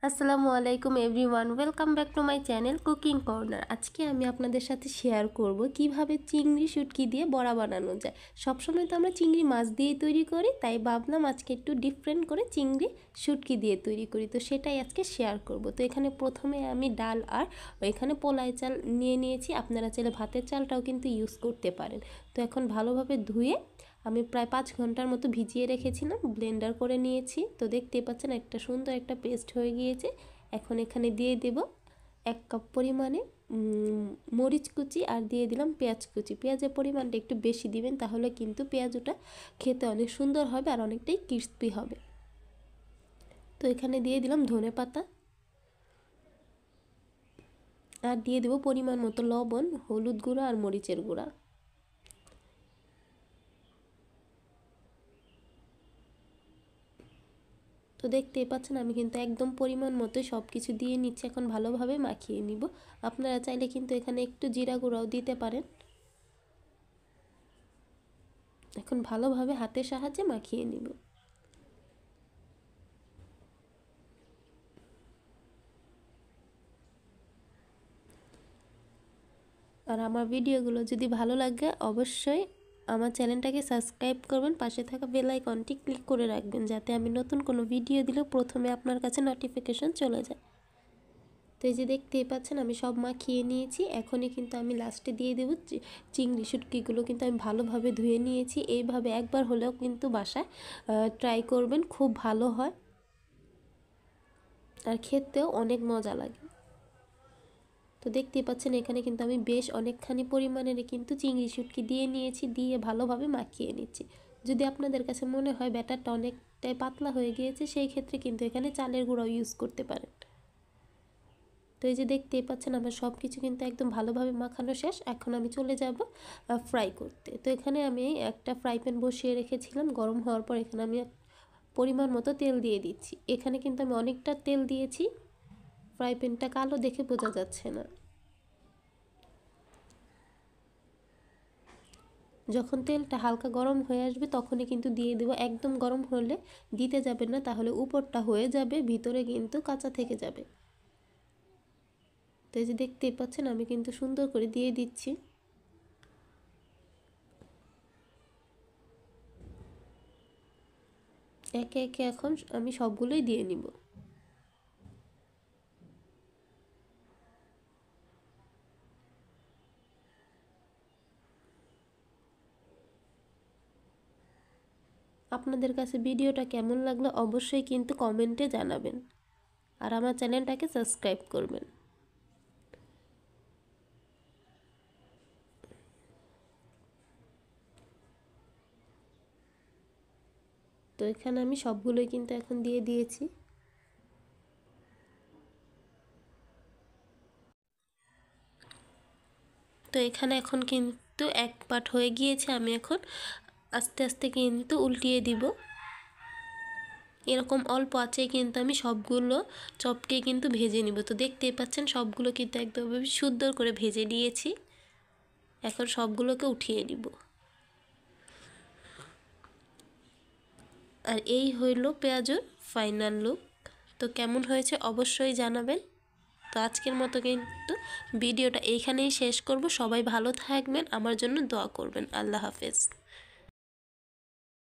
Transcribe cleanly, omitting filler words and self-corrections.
আসসালামু আলাইকুম everyone, welcome back to my channel cooking corner. আজকে আমি আপনাদের সাথে শেয়ার করব কিভাবে চিংড়ি শুটকি দিয়ে বড়া বানানো যায়। সবসময় তো আমরা চিংড়ি মাছ দিয়েই তৈরি করি, তাই ভাবলাম আজকে একটু ডিফারেন্ট করে চিংড়ি শুটকি দিয়ে তৈরি করি, তো সেটাই আজকে শেয়ার করব। তো এখানে প্রথমে আমি ডাল আর এখানে পোলাই চাল নিয়ে নিয়েছি। আপনারা চাইলে ভাতের চালটাও কিন্তু ইউজ করতে পারেন। তো এখন ভালোভাবে ধুয়ে আমি প্রায় 5 ঘন্টার মতো ভিজিয়ে রেখেছিলাম, ব্লেন্ডার করে নিয়েছি। তো দেখতে পাচ্ছেন একটা সুন্দর একটা পেস্ট হয়ে গিয়েছে। এখন এখানে দিয়ে দেব 1 কাপ পরিমাণে মরিচ কুচি আর দিয়ে দিলাম পেঁয়াজ কুচি। পেঁয়াজের পরিমাণটা একটু বেশি দিবেন, তাহলে কিন্তু পেঁয়াজটা খেতে অনেক সুন্দর হবে আর অনেকটাই ক্রিস্পি হবে। তো এখানে দিয়ে দিলাম ধনে পাতা আর দিয়ে দেব পরিমাণ মতো লবণ, হলুদ গুঁড়া আর মরিচের গুঁড়া। তো দেখতেই পাচ্ছেন আমি কিন্তু একদম পরিমাণ মতো সব কিছু দিয়ে নিচ্ছি। এখন ভালোভাবে মাখিয়ে নিব। আপনারা চাইলে কিন্তু এখানে একটু জিরা গুঁড়াও দিতে পারেন। এখন ভালোভাবে হাতের সাহায্যে মাখিয়ে নিব। আর আমার ভিডিওগুলো যদি ভালো লাগে অবশ্যই আমার চ্যানেলটাকে সাবস্ক্রাইব করবেন, পাশে থাকা বেল আইকনটি ক্লিক করে রাখবেন, যাতে আমি নতুন কোনো ভিডিও দিলেও প্রথমে আপনার কাছে নোটিফিকেশন চলে যায়। তো এই যে দেখতেই পাচ্ছেন আমি সব মাখিয়ে নিয়েছি। এখনই কিন্তু আমি লাস্টে দিয়ে দেব চিংড়ি শুটকিগুলো। কিন্তু আমি ভালোভাবে ধুয়ে নিয়েছি। এইভাবে একবার হলেও কিন্তু বাসায় ট্রাই করবেন, খুব ভালো হয় আর খেতেও অনেক মজা লাগে। তো দেখতেই পাচ্ছেন এখানে কিন্তু আমি বেশ অনেকখানি পরিমাণের কিন্তু চিংড়ি শুটকি দিয়ে নিয়েছি, দিয়ে ভালোভাবে মাখিয়ে নিচ্ছি। যদি আপনাদের কাছে মনে হয় ব্যাটারটা অনেকটাই পাতলা হয়ে গিয়েছে, সেই ক্ষেত্রে কিন্তু এখানে চালের গুঁড়াও ইউজ করতে পারেন। তো এই যে দেখতেই পাচ্ছেন আমার সব কিছু কিন্তু একদম ভালোভাবে মাখানো শেষ। এখন আমি চলে যাব ফ্রাই করতে। তো এখানে আমি একটা ফ্রাই প্যান বসিয়ে রেখেছিলাম। গরম হওয়ার পর এখানে আমি পরিমাণ মতো তেল দিয়ে দিচ্ছি। এখানে কিন্তু আমি অনেকটা তেল দিয়েছি, ফ্রাই প্যানটা কালো দেখে বোঝা যাচ্ছে না। যখন তেলটা হালকা গরম হয়ে আসবে তখনই কিন্তু দিয়ে দেবো। একদম গরম হলে দিতে যাবেন না, তাহলে উপরটা হয়ে যাবে, ভিতরে কিন্তু কাঁচা থেকে যাবে। তো এই যে দেখতেই পাচ্ছেন আমি কিন্তু সুন্দর করে দিয়ে দিচ্ছি। একে একে এখন আমি সবগুলোই দিয়ে নিব। আপনাদের কাছে ভিডিওটা কেমন লাগলো অবশ্যই কিন্তু কমেন্টে জানাবেন, আর আমার চ্যানেলটাকে সাবস্ক্রাইব করবেন। তো এখানে আমি সবগুলোই কিন্তু এখন দিয়ে দিয়েছি। তো এখানে এখন কিন্তু এক পাট হয়ে গিয়েছে, আমি এখন আস্তে আস্তে কিন্তু উল্টিয়ে দিব। এরকম অল্প আঁচে কিন্তু আমি সবগুলো চপকে কিন্তু ভেজে নিব। তো দেখতেই পাচ্ছেন সবগুলো কিন্তু একদম সুন্দর করে ভেজে নিয়েছি। এখন সবগুলোকে উঠিয়ে নিব। আর এই হইল পেঁয়াজুর ফাইনাল লুক। তো কেমন হয়েছে অবশ্যই জানাবেন। তো আজকের মতো কিন্তু ভিডিওটা এইখানেই শেষ করব। সবাই ভালো থাকবেন, আমার জন্য দোয়া করবেন। আল্লাহ হাফেজ।